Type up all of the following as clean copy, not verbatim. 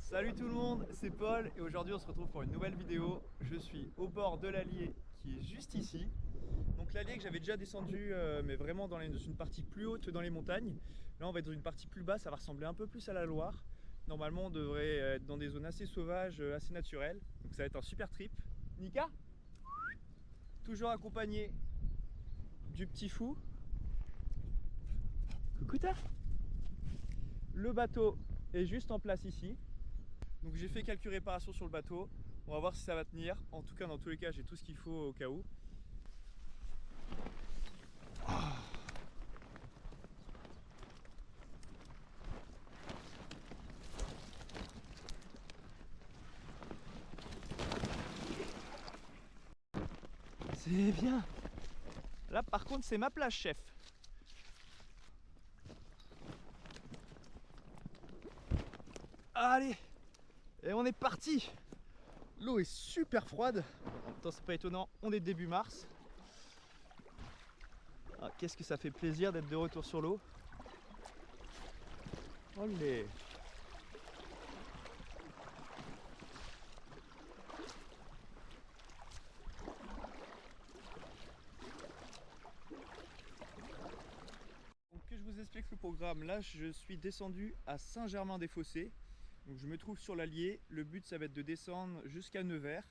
Salut tout le monde, c'est Paul et aujourd'hui on se retrouve pour une nouvelle vidéo. Je suis au bord de l'Allier qui est juste ici. Donc l'Allier que j'avais déjà descendu mais vraiment dans une partie plus haute dans les montagnes. Là on va être dans une partie plus basse, ça va ressembler un peu plus à la Loire. Normalement on devrait être dans des zones assez sauvages, assez naturelles. Donc ça va être un super trip. Nika, toujours accompagné du petit fou. Coucou ta. Le bateau est juste en place ici. Donc j'ai fait quelques réparations sur le bateau. On va voir si ça va tenir. En tout cas, dans tous les cas, j'ai tout ce qu'il faut au cas où. C'est bien. Là par contre c'est ma plage, chef. Allez. Et on est parti. L'eau est super froide. En même temps c'est pas étonnant, on est début mars. Ah, qu'est-ce que ça fait plaisir d'être de retour sur l'eau. Olé. Donc que je vous explique le programme. Là je suis descendu à Saint-Germain-des-Fossés. Donc je me trouve sur l'Allier. Le but ça va être de descendre jusqu'à Nevers.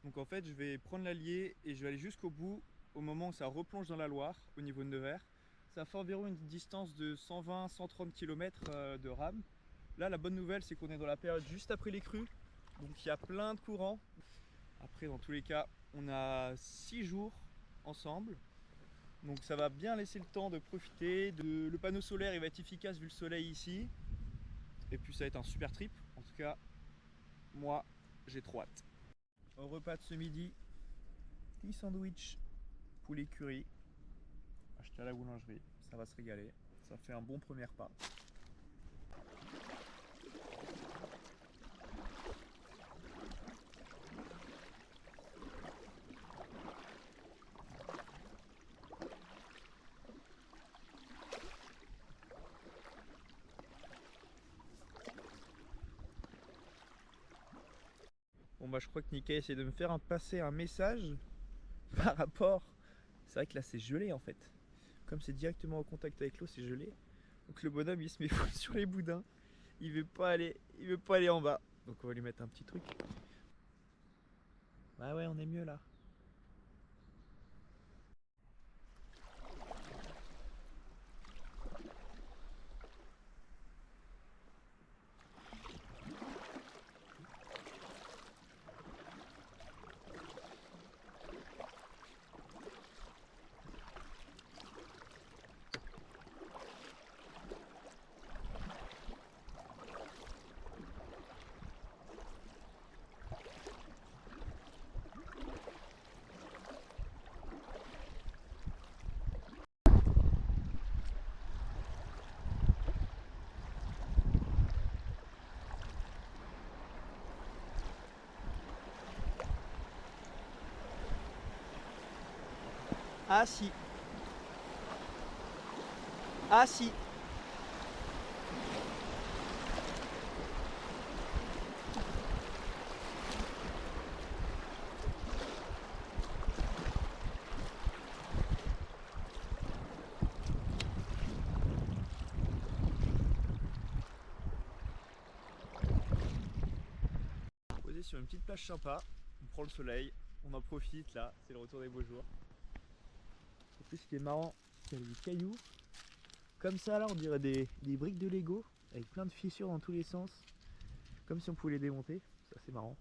Donc en fait je vais prendre l'Allier et je vais aller jusqu'au bout au moment où ça replonge dans la Loire au niveau de Nevers. Ça fait environ une distance de 120-130 km de rame. Là la bonne nouvelle c'est qu'on est dans la période juste après les crues. Donc il y a plein de courants. Après dans tous les cas on a 6 jours ensemble. Donc ça va bien laisser le temps de profiter. Le panneau solaire il va être efficace vu le soleil ici. Et puis ça va être un super trip. En tout cas moi j'ai trop hâte. Au repas de ce midi, petit sandwich poulet curry acheté à la boulangerie, ça va se régaler, ça fait un bon premier repas. Bon bah je crois que Nika essaie de me faire passer un message par rapport... C'est vrai que là c'est gelé en fait. Comme c'est directement en contact avec l'eau, c'est gelé. Donc le bonhomme il se met full sur les boudins. Il veut pas aller en bas. Donc on va lui mettre un petit truc. Bah ouais on est mieux là. Ah si. Ah si. Posé sur une petite plage sympa, on prend le soleil, on en profite là, c'est le retour des beaux jours. En plus ce qui est marrant, c'est qu'il y a des cailloux. Comme ça là on dirait des briques de Lego avec plein de fissures dans tous les sens. Comme si on pouvait les démonter, ça c'est marrant.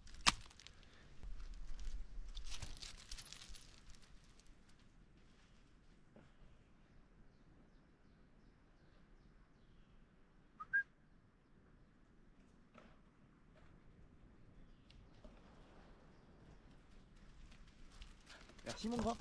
Merci mon grand.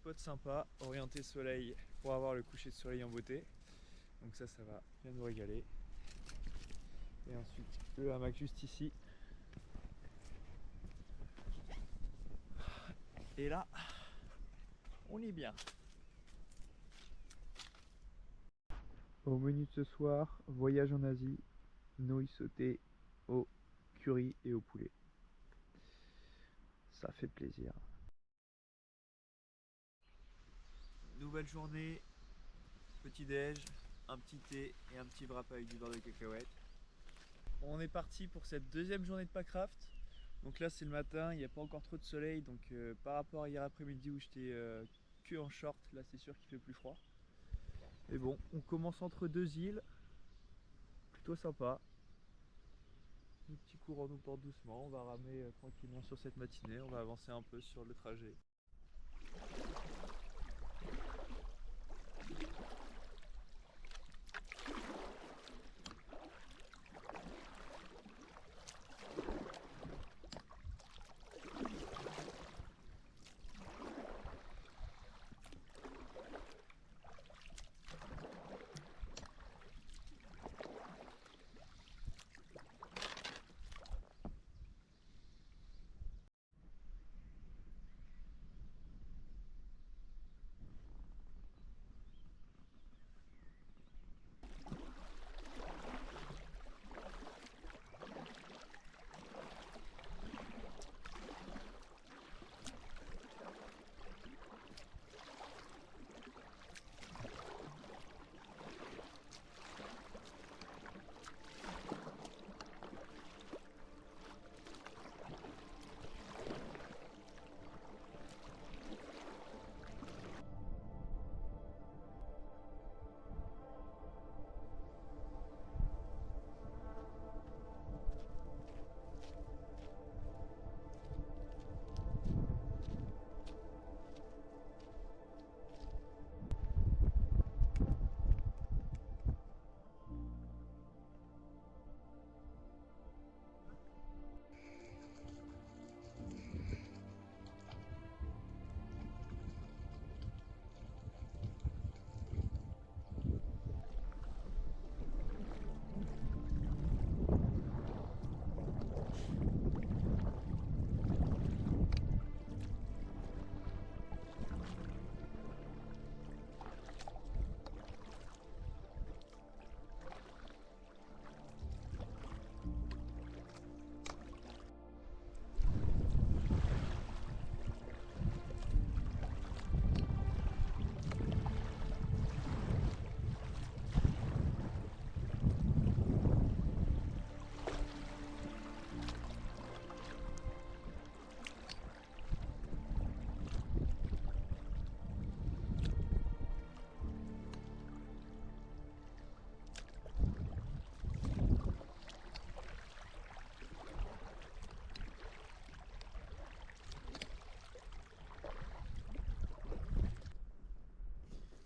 spot sympa, orienté soleil pour avoir le coucher de soleil en beauté. Donc ça va bien nous régaler. Et ensuite le hamac juste ici. Et là, on est bien. Au menu de ce soir, voyage en Asie, nouilles sautées au curry et au poulet. Ça fait plaisir. Nouvelle journée, petit déj, un petit thé et un petit wrap avec du beurre de cacahuète. On est parti pour cette deuxième journée de Packraft. Donc là c'est le matin, il n'y a pas encore trop de soleil, donc par rapport à hier après-midi où j'étais que en short, là c'est sûr qu'il fait plus froid. Mais bon, on commence entre deux îles, plutôt sympa. Le petit courant nous porte doucement, on va ramer tranquillement sur cette matinée, on va avancer un peu sur le trajet.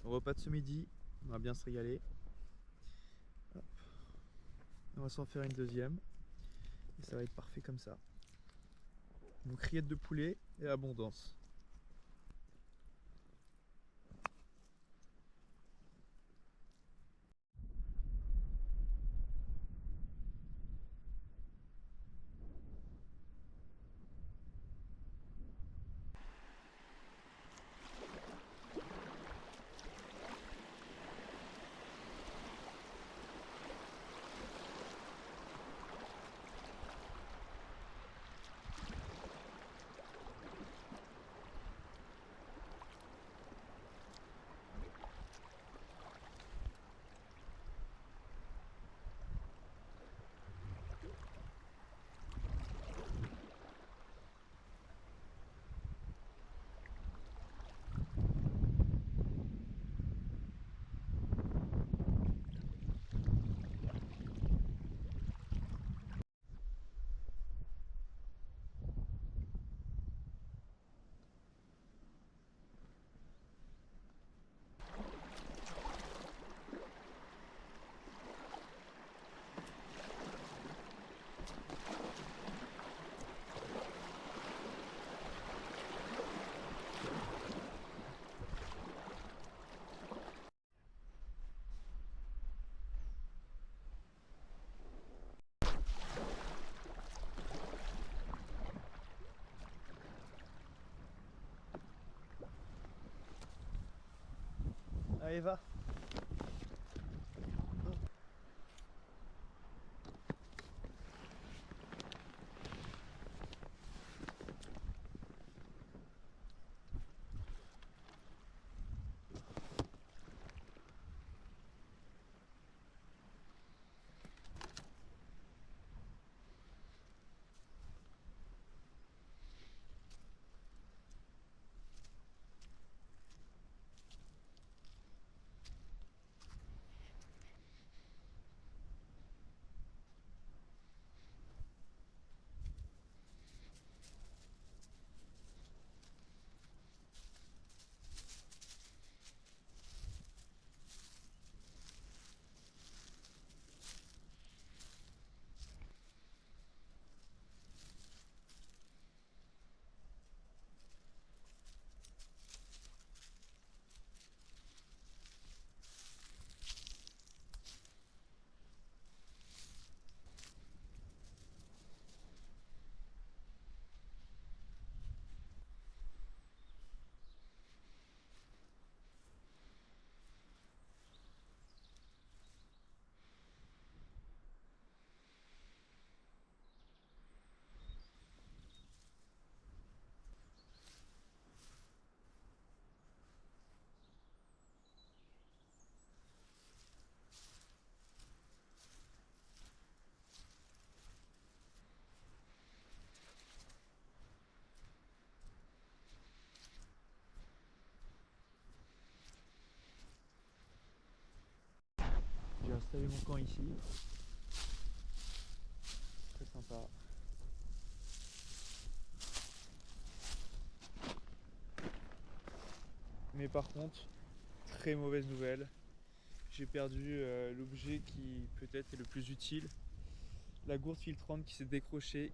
Repas de ce midi, on va bien se régaler. Hop. On va s'en faire une deuxième. Et ça va être parfait comme ça. Donc rillettes de poulet et abondance. va. J'ai installé mon camp ici. Très sympa. Mais par contre, très mauvaise nouvelle. J'ai perdu l'objet qui peut-être est le plus utile. La gourde filtrante qui s'est décrochée.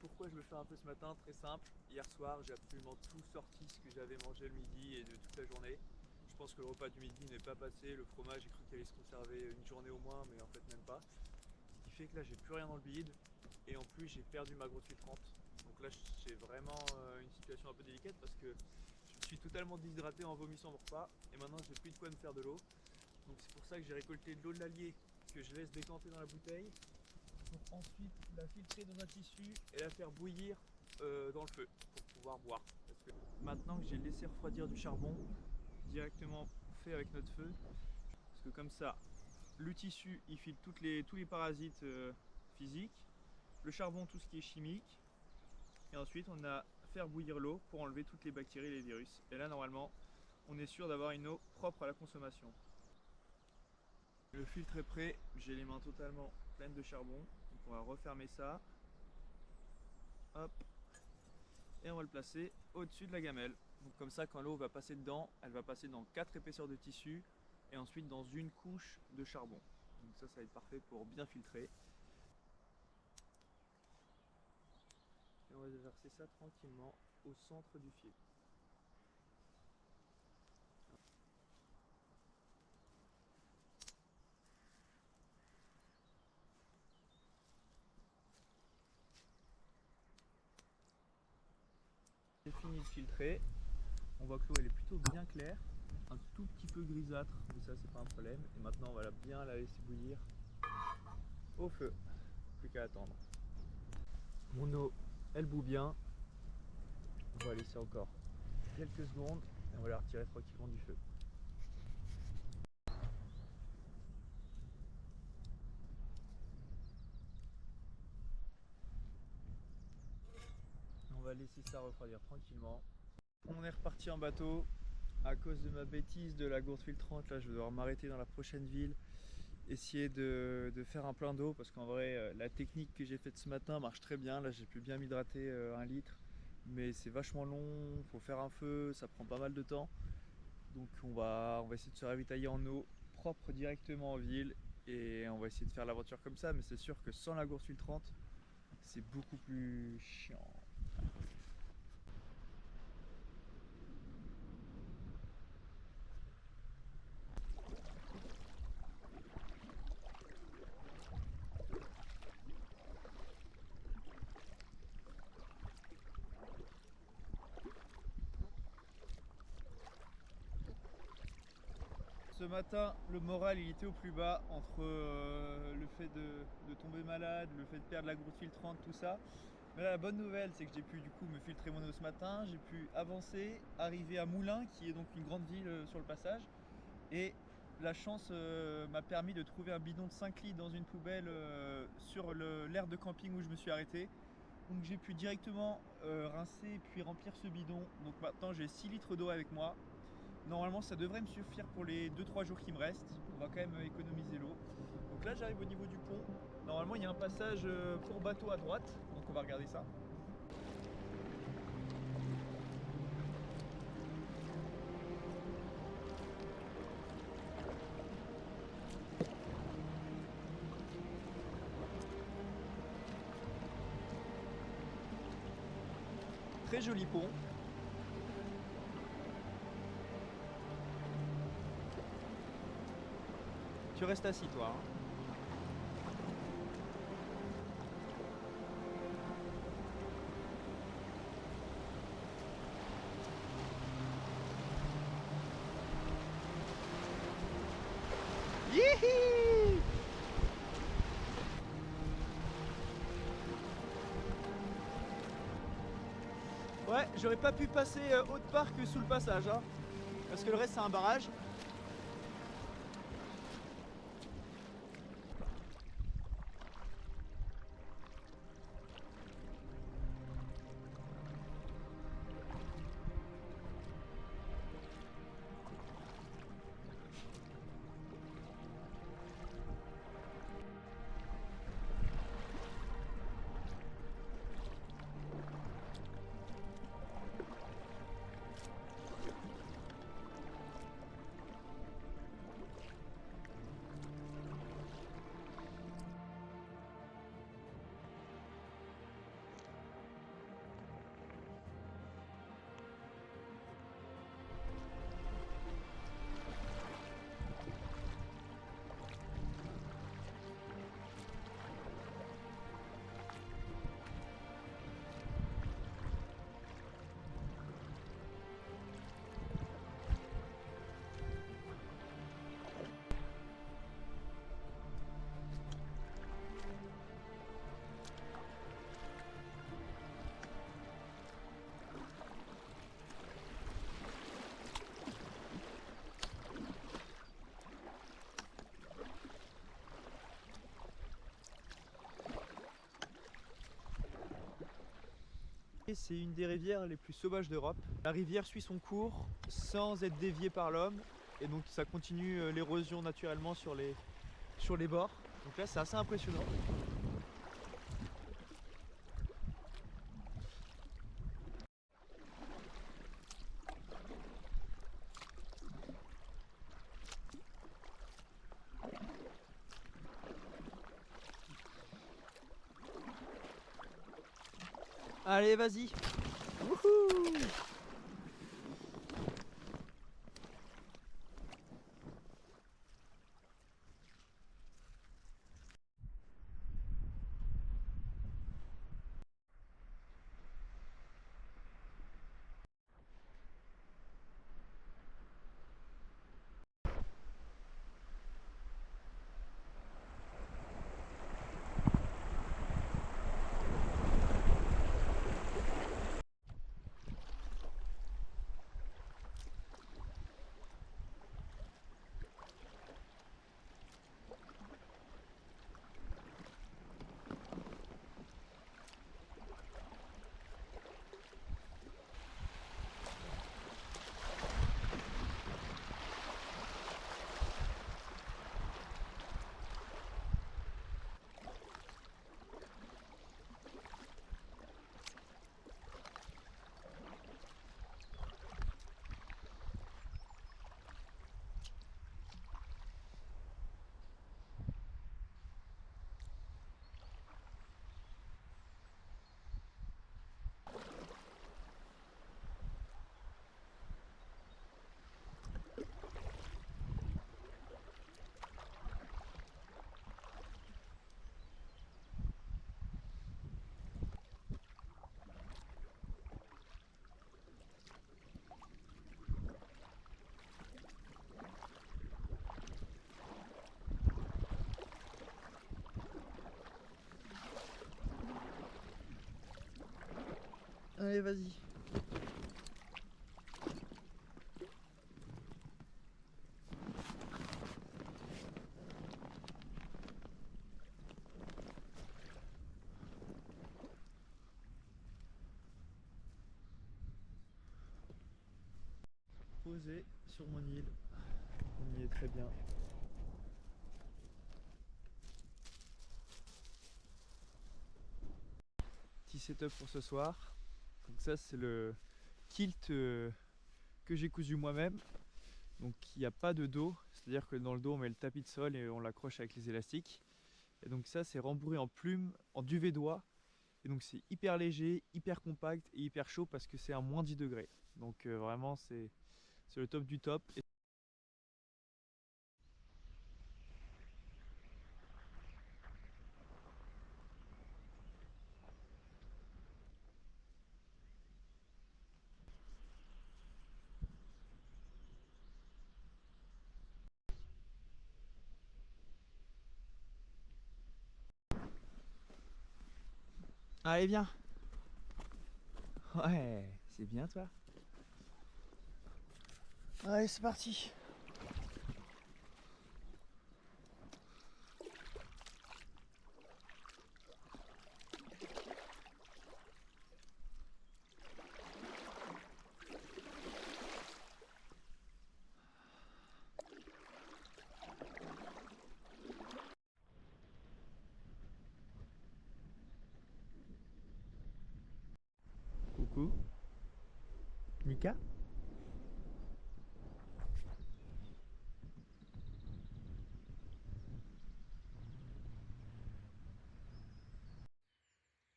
Pourquoi je le fais un peu ce matin? Très simple. Hier soir, j'ai absolument tout sorti ce que j'avais mangé le midi et de toute la journée. Je pense que le repas du midi n'est pas passé. Le fromage, j'ai cru qu'il allait se conserver une journée au moins, mais en fait même pas. Ce qui fait que là, j'ai plus rien dans le bide. Et en plus, j'ai perdu ma grosse filtrante. Donc là, j'ai vraiment une situation un peu délicate parce que je me suis totalement déshydraté en vomissant mon repas. Et maintenant, j'ai plus de quoi me faire de l'eau. Donc c'est pour ça que j'ai récolté de l'eau de l'Allier que je laisse décanter dans la bouteille pour ensuite la filtrer dans un tissu et la faire bouillir dans le feu pour pouvoir boire. Parce que maintenant que j'ai laissé refroidir du charbon directement fait avec notre feu, parce que comme ça, le tissu il filtre tous les parasites physiques, le charbon tout ce qui est chimique, et ensuite on a à faire bouillir l'eau pour enlever toutes les bactéries et les virus. Et là normalement, on est sûr d'avoir une eau propre à la consommation. Le filtre est prêt, j'ai les mains totalement pleines de charbon, donc on va refermer ça, hop, et on va le placer au-dessus de la gamelle. Donc comme ça, quand l'eau va passer dedans, elle va passer dans 4 épaisseurs de tissu et ensuite dans une couche de charbon. Donc ça va être parfait pour bien filtrer. Et on va verser ça tranquillement au centre du fil. J'ai fini de filtrer. On voit que l'eau elle est plutôt bien claire, un tout petit peu grisâtre, mais ça c'est pas un problème. Et maintenant on va bien la laisser bouillir au feu, plus qu'à attendre. Mon eau elle bout bien, on va laisser encore quelques secondes et on va la retirer tranquillement du feu. On va laisser ça refroidir tranquillement. On est reparti en bateau. À cause de ma bêtise de la gourde filtrante, là je vais devoir m'arrêter dans la prochaine ville, essayer de faire un plein d'eau parce qu'en vrai la technique que j'ai faite ce matin marche très bien. Là j'ai pu bien m'hydrater 1 litre, mais c'est vachement long, faut faire un feu, ça prend pas mal de temps. Donc on va essayer de se ravitailler en eau propre directement en ville et on va essayer de faire l'aventure comme ça, mais c'est sûr que sans la gourde filtrante c'est beaucoup plus chiant. Ce matin, le moral il était au plus bas entre le fait de tomber malade, le fait de perdre la gourde filtrante, tout ça. Mais là, la bonne nouvelle, c'est que j'ai pu du coup me filtrer mon eau ce matin, j'ai pu avancer, arriver à Moulins, qui est donc une grande ville sur le passage. Et la chance m'a permis de trouver un bidon de 5 litres dans une poubelle sur l'aire de camping où je me suis arrêté. Donc j'ai pu directement rincer puis remplir ce bidon. Donc maintenant j'ai 6 litres d'eau avec moi. Normalement ça devrait me suffire pour les 2-3 jours qui me restent. On va quand même économiser l'eau. Donc là j'arrive au niveau du pont. Normalement il y a un passage pour bateau à droite. Donc on va regarder ça. Très joli pont. Tu restes assis toi. Hein. Yihi! Ouais, j'aurais pas pu passer autre part que sous le passage, hein, parce que le reste c'est un barrage. C'est une des rivières les plus sauvages d'Europe. La rivière suit son cours sans être déviée par l'homme et donc ça continue l'érosion naturellement sur les bords. Donc là c'est assez impressionnant. Allez vas-y. Wouhou! vas-y. Posé sur mon île, on y est très bien. Petit setup pour ce soir. Donc ça c'est le kilt que j'ai cousu moi-même. Donc il n'y a pas de dos, c'est-à-dire que dans le dos on met le tapis de sol et on l'accroche avec les élastiques. Et donc ça c'est rembourré en plume, en duvet d'oie. Et donc c'est hyper léger, hyper compact et hyper chaud parce que c'est à moins 10 degrés. Donc vraiment c'est le top du top. Allez viens. Ouais, c'est bien toi. Allez c'est parti. Coucou. Mika.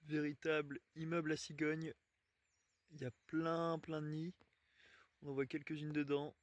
Véritable immeuble à cigogne. Il y a plein de nids. On en voit quelques-unes dedans.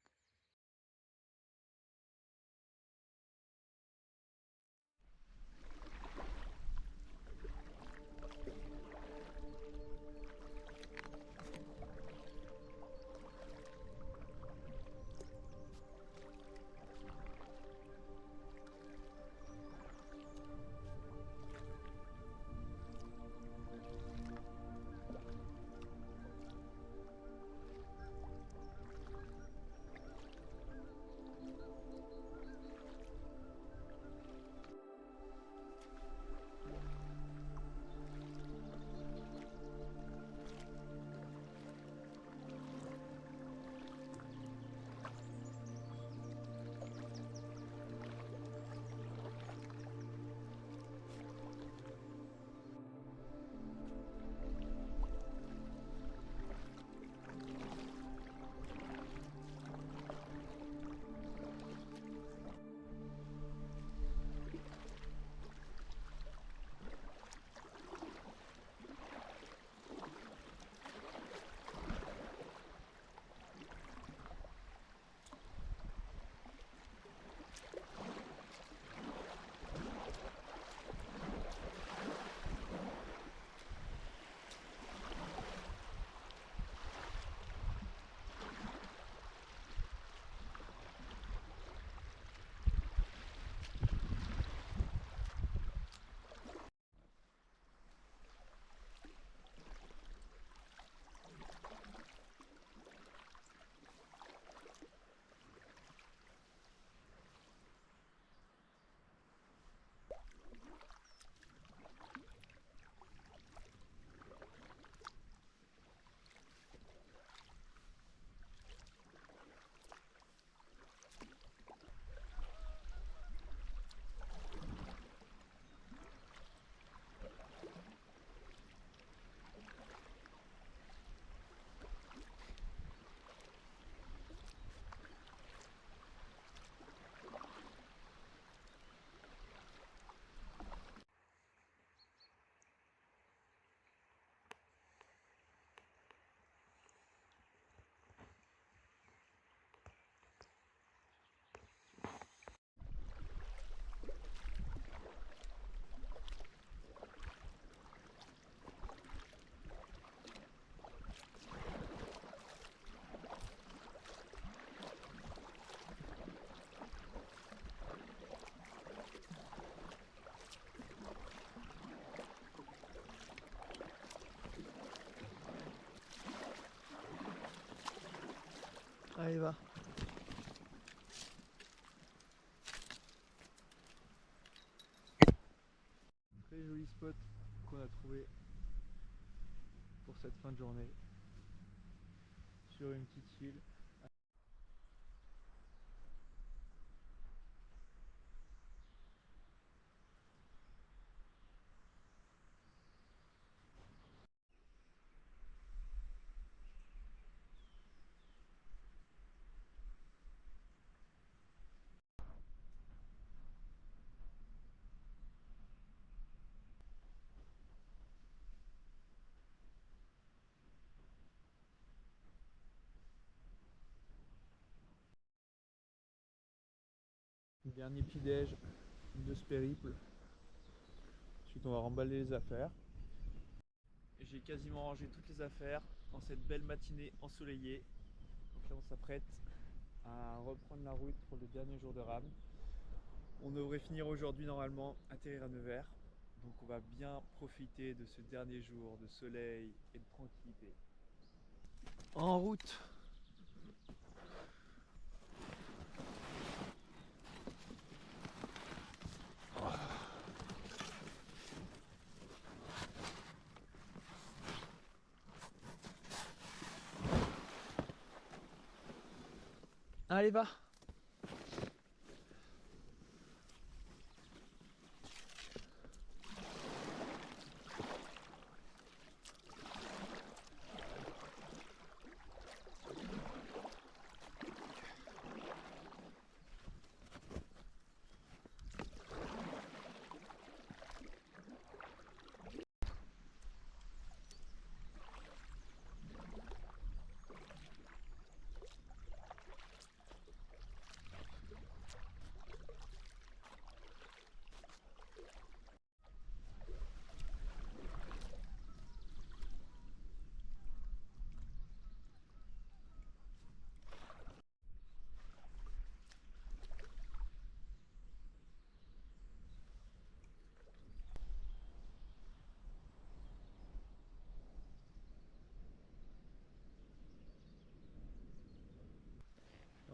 Très joli spot qu'on a trouvé pour cette fin de journée sur une petite île. Dernier petit déj de ce périple. Ensuite on va remballer les affaires. J'ai quasiment rangé toutes les affaires en cette belle matinée ensoleillée. Donc là on s'apprête à reprendre la route pour le dernier jour de rame. On devrait finir aujourd'hui normalement, atterrir à Nevers. Donc on va bien profiter de ce dernier jour de soleil et de tranquillité. En route! Allez, va!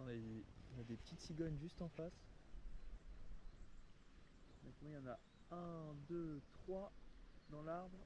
On a des petites cigognes juste en face. Maintenant il y en a 1, 2, 3 dans l'arbre.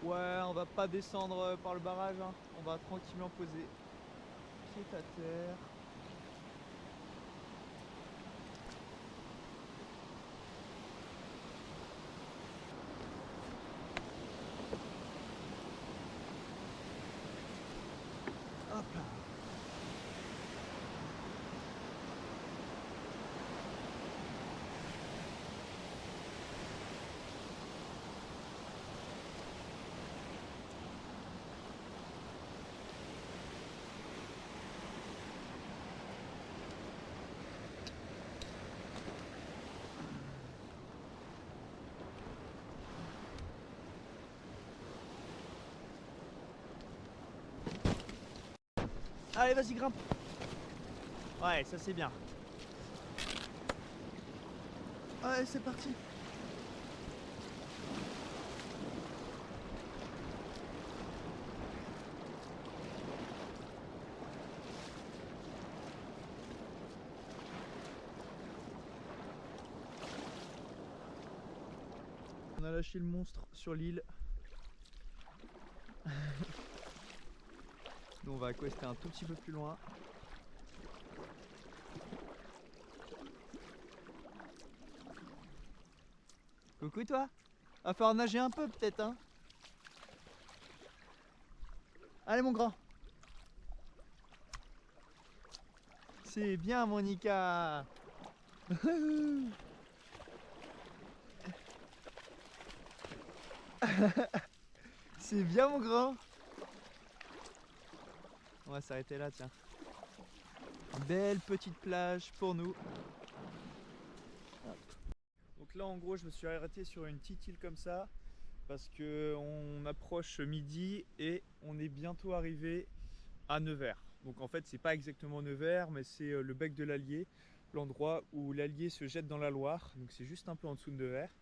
Ouais, on va pas descendre par le barrage, hein. On va tranquillement poser pied à terre. Hop là. Allez, vas-y, grimpe. Ouais, ça c'est bien. Ouais, c'est parti. On a lâché le monstre sur l'île. Nous on va accoster un tout petit peu plus loin. Coucou toi. Va falloir nager un peu peut-être, hein. Allez mon grand. C'est bien Monica. C'est bien mon grand. On va s'arrêter là, tiens. Belle petite plage pour nous. Donc là en gros je me suis arrêté sur une petite île comme ça parce que on approche midi et on est bientôt arrivé à Nevers. Donc en fait c'est pas exactement Nevers mais c'est le bec de l'Allier, l'endroit où l'Allier se jette dans la Loire, donc c'est juste un peu en dessous de Nevers.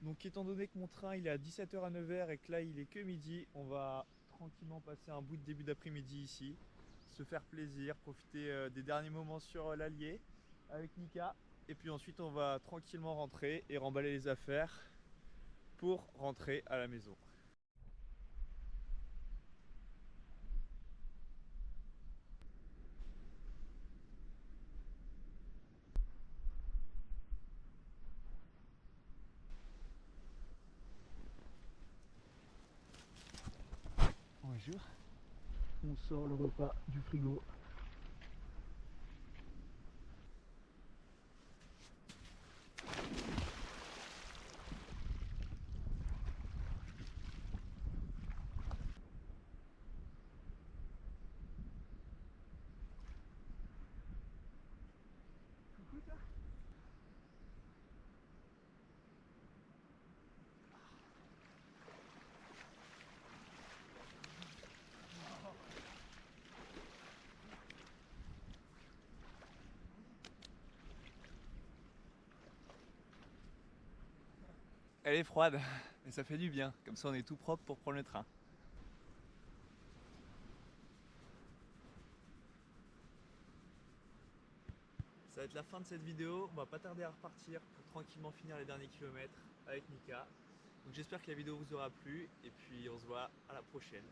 Donc étant donné que mon train il est à 17 h à Nevers et que là il est que midi, on va tranquillement passer un bout de début d'après-midi ici, se faire plaisir, profiter des derniers moments sur l'Allier avec Nika. Et puis ensuite on va tranquillement rentrer et remballer les affaires pour rentrer à la maison. Bonjour. On sort le repas du frigo. Elle est froide, mais ça fait du bien. Comme ça on est tout propre pour prendre le train. Ça va être la fin de cette vidéo. On va pas tarder à repartir pour tranquillement finir les derniers kilomètres avec Nika. Donc j'espère que la vidéo vous aura plu et puis on se voit à la prochaine.